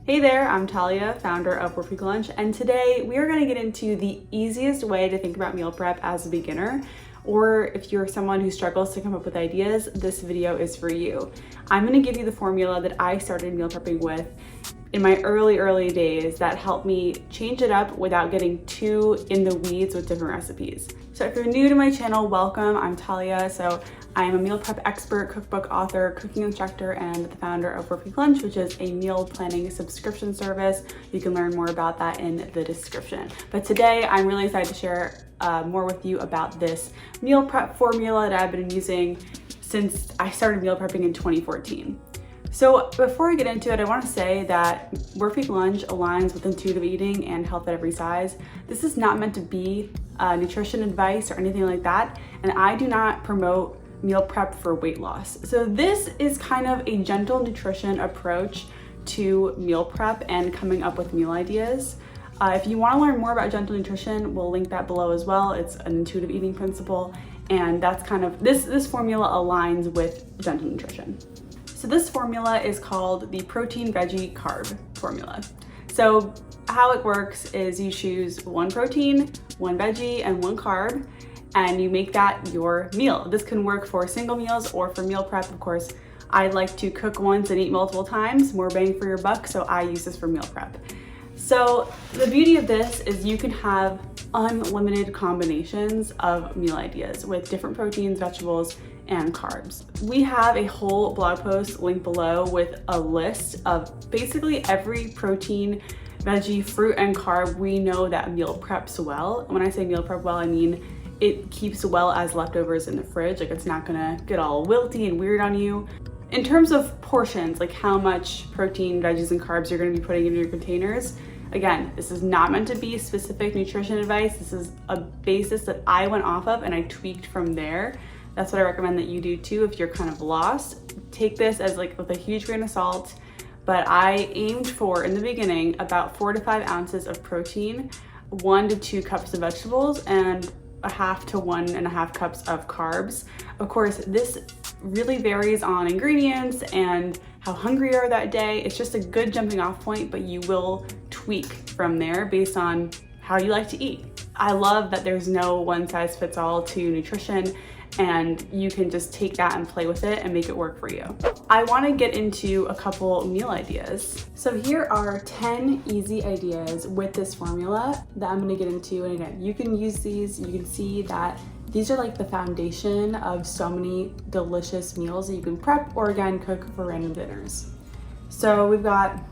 Hey there, I'm Talia, founder of Workweek Lunch, and today we are going to get into the easiest way to think about meal prep as a beginner, or if you're someone who struggles to come up with ideas, this video is for you. I'm going to give you the formula that I started meal prepping with in my early days that helped me change it up without getting too in the weeds with different recipes. So if you're new to my channel, welcome. I'm Talia. So I am a meal prep expert, cookbook author, cooking instructor, and the founder of Workweek Lunch, which is a meal planning subscription service. You can learn more about that in the description. But today I'm really excited to share more with you about this meal prep formula that I've been using since I started meal prepping in 2014. So before I get into it, I want to say that Workweek Lunch aligns with intuitive eating and health at every size. This is not meant to be nutrition advice or anything like that, and I do not promote meal prep for weight loss. So this is kind of a gentle nutrition approach to meal prep and coming up with meal ideas. If you want to learn more about gentle nutrition, we'll link that below as well. It's an intuitive eating principle, and that's kind of, this formula aligns with gentle nutrition. So this formula is called the protein, veggie, carb formula. So how it works is you choose one protein, one veggie, and one carb, and you make that your meal. This can work for single meals or for meal prep. Of course, I like to cook once and eat multiple times, more bang for your buck, so I use this for meal prep. So the beauty of this is you can have unlimited combinations of meal ideas with different proteins, vegetables, and carbs. We have a whole blog post linked below with a list of basically every protein, veggie, fruit, and carb we know that meal preps well. When I say meal prep well, I mean it keeps well as leftovers in the fridge. Like, it's not gonna get all wilty and weird on you. In terms of portions, like how much protein, veggies, and carbs you're gonna be putting in your containers, again, this is not meant to be specific nutrition advice. This is a basis that I went off of and I tweaked from there. That's what I recommend that you do too if you're kind of lost. Take this as like with a huge grain of salt, but I aimed for, in the beginning, about 4 to 5 ounces of protein, 1 to 2 cups of vegetables, and 1/2 to 1.5 cups of carbs. Of course, this really varies on ingredients and how hungry you are that day. It's just a good jumping off point, but you will tweak from there based on how you like to eat. I love that there's no one size fits all to nutrition, and you can just take that and play with it and make it work for you. I want to get into a couple meal ideas. So here are 10 easy ideas with this formula that I'm going to get into. And again, you can use these. You can see that these are like the foundation of so many delicious meals that you can prep or again cook for random dinners. So we've got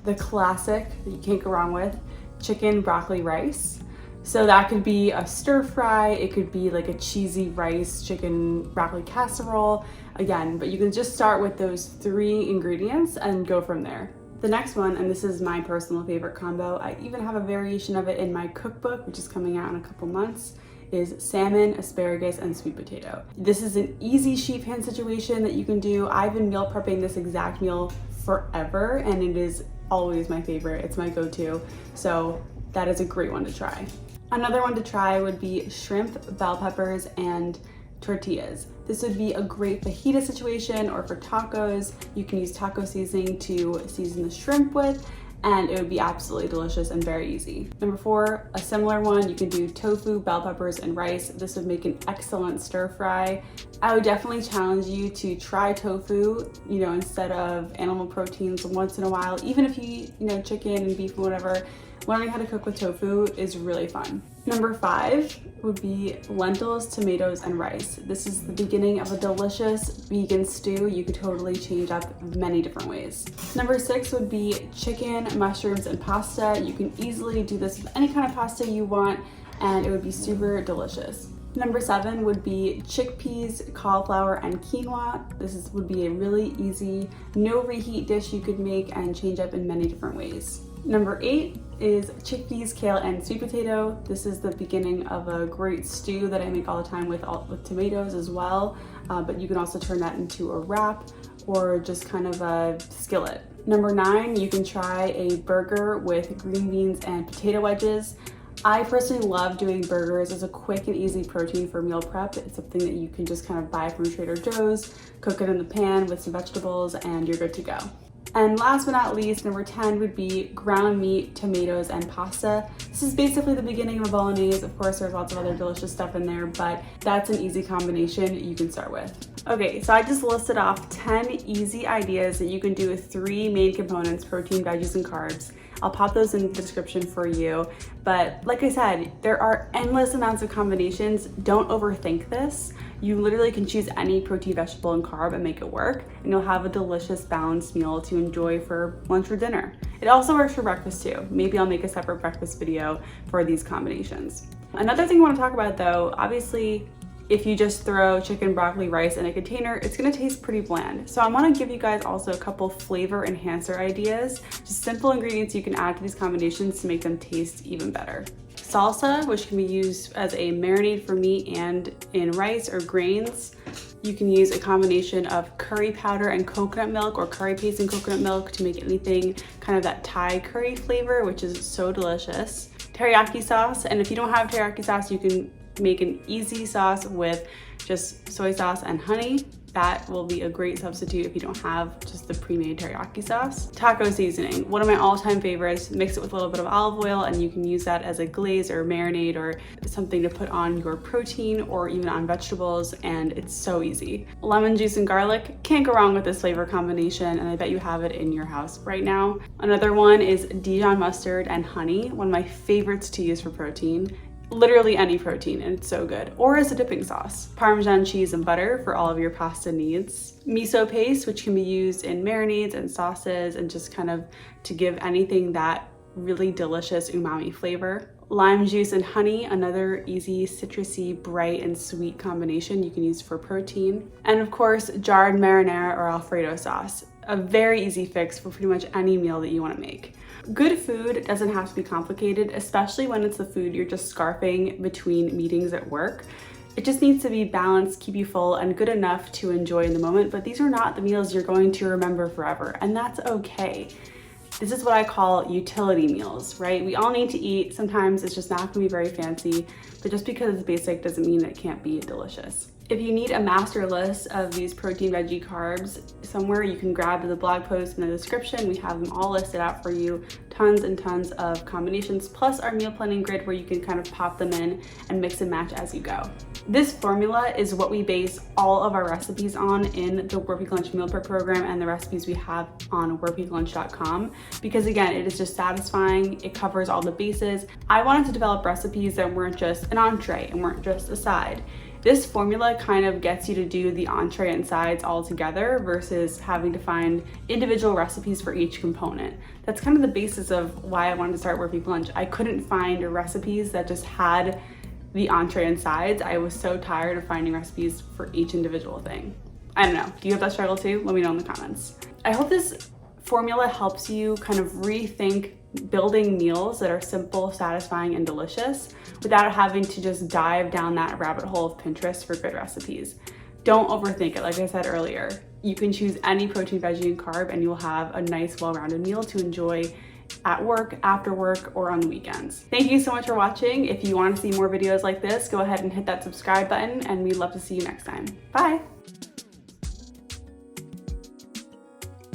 the classic that you can't go wrong with, chicken broccoli rice. So that could be a stir fry, it could be like a cheesy rice, chicken, broccoli casserole, again, but you can just start with those 3 ingredients and go from there. The next one, and this is my personal favorite combo, I even have a variation of it in my cookbook, which is coming out in a couple months, is salmon, asparagus, and sweet potato. This is an easy sheet pan situation that you can do. I've been meal prepping this exact meal forever, and it is always my favorite. It's my go-to, so that is a great one to try. Another one to try would be shrimp, bell peppers, and tortillas. This would be a great fajita situation, or for tacos. You can use taco seasoning to season the shrimp with, and it would be absolutely delicious and very easy. Number 4, a similar one, you can do tofu, bell peppers, and rice. This would make an excellent stir fry. I would definitely challenge you to try tofu, instead of animal proteins once in a while. Even if you eat, chicken and beef and whatever, learning how to cook with tofu is really fun. Number 5 would be lentils, tomatoes, and rice. This is the beginning of a delicious vegan stew. You could totally change up many different ways. Number 6 would be chicken, mushrooms, and pasta. You can easily do this with any kind of pasta you want, and it would be super delicious. Number 7 would be chickpeas, cauliflower, and quinoa. This would be a really easy, no reheat dish you could make and change up in many different ways. Number 8 is chickpeas, kale, and sweet potato. This is the beginning of a great stew that I make all the time with tomatoes as well, but you can also turn that into a wrap or just kind of a skillet. Number 9, you can try a burger with green beans and potato wedges. I personally love doing burgers as a quick and easy protein for meal prep. It's something that you can just kind of buy from Trader Joe's, cook it in the pan with some vegetables, and you're good to go. And last but not least, number 10 would be ground meat, tomatoes, and pasta. This is basically the beginning of a bolognese. Of course, there's lots of other delicious stuff in there, but that's an easy combination you can start with. Okay, so I just listed off 10 easy ideas that you can do with 3 main components: protein, veggies, and carbs. I'll pop those in the description for you. But like I said, there are endless amounts of combinations. Don't overthink this. You literally can choose any protein, vegetable, and carb and make it work, and you'll have a delicious balanced meal to enjoy for lunch or dinner. It also works for breakfast too. Maybe I'll make a separate breakfast video for these combinations. Another thing I want to talk about though, obviously, if you just throw chicken, broccoli, rice in a container, it's gonna taste pretty bland. So I wanna give you guys also a couple flavor enhancer ideas, just simple ingredients you can add to these combinations to make them taste even better. Salsa, which can be used as a marinade for meat and in rice or grains. You can use a combination of curry powder and coconut milk, or curry paste and coconut milk, to make anything kind of that Thai curry flavor, which is so delicious. Teriyaki sauce, and if you don't have teriyaki sauce, you can make an easy sauce with just soy sauce and honey. That will be a great substitute if you don't have just the pre-made teriyaki sauce. Taco seasoning, one of my all-time favorites. Mix it with a little bit of olive oil and you can use that as a glaze or marinade or something to put on your protein or even on vegetables, and it's so easy. Lemon juice and garlic, can't go wrong with this flavor combination, and I bet you have it in your house right now. Another one is Dijon mustard and honey, one of my favorites to use for protein. Literally any protein, and it's so good. Or as a dipping sauce. Parmesan cheese and butter for all of your pasta needs. Miso paste, which can be used in marinades and sauces and just kind of to give anything that really delicious umami flavor. Lime juice and honey, another easy citrusy, bright, and sweet combination you can use for protein. And of course, jarred marinara or Alfredo sauce. A very easy fix for pretty much any meal that you want to make. Good food doesn't have to be complicated, especially when it's the food you're just scarfing between meetings at work. It just needs to be balanced, keep you full, and good enough to enjoy in the moment, but these are not the meals you're going to remember forever, and that's okay. This is what I call utility meals, right? We all need to eat. Sometimes it's just not gonna be very fancy, but just because it's basic doesn't mean it can't be delicious. If you need a master list of these protein, veggie, carbs somewhere, you can grab the blog post in the description. We have them all listed out for you. Tons and tons of combinations, plus our meal planning grid where you can kind of pop them in and mix and match as you go. This formula is what we base all of our recipes on in the Workweek Lunch meal prep program and the recipes we have on workweeklunch.com, because again, it is just satisfying. It covers all the bases. I wanted to develop recipes that weren't just an entree and weren't just a side. This formula kind of gets you to do the entree and sides all together versus having to find individual recipes for each component. That's kind of the basis of why I wanted to start Workweek Lunch. I couldn't find recipes that just had the entree and sides. I was so tired of finding recipes for each individual thing. I don't know, do you have that struggle too? Let me know in the comments. I hope this formula helps you kind of rethink building meals that are simple, satisfying, and delicious without having to just dive down that rabbit hole of Pinterest for good recipes. Don't overthink it. Like I said earlier, you can choose any protein, veggie, and carb, and you'll have a nice, well-rounded meal to enjoy at work, after work, or on the weekends. Thank you so much for watching. If you want to see more videos like this, go ahead and hit that subscribe button, and we'd love to see you next time. Bye.